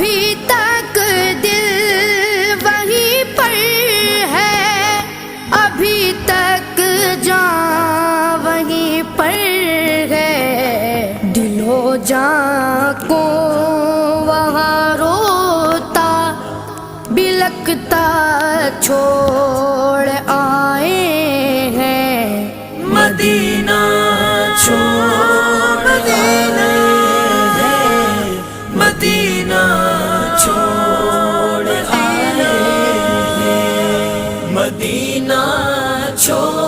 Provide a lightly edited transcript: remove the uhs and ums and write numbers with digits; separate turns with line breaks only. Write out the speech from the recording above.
ابھی تک دل وہیں پر ہے، ابھی تک جان وہیں پر ہے، دل و جان کو وہاں روتا بلکتا چھوڑ آئے ہیں،
مدینہ چھوڑ آئے ہیں، مدینہ چھوڑ آئے ہیں، مدینہ چھوڑ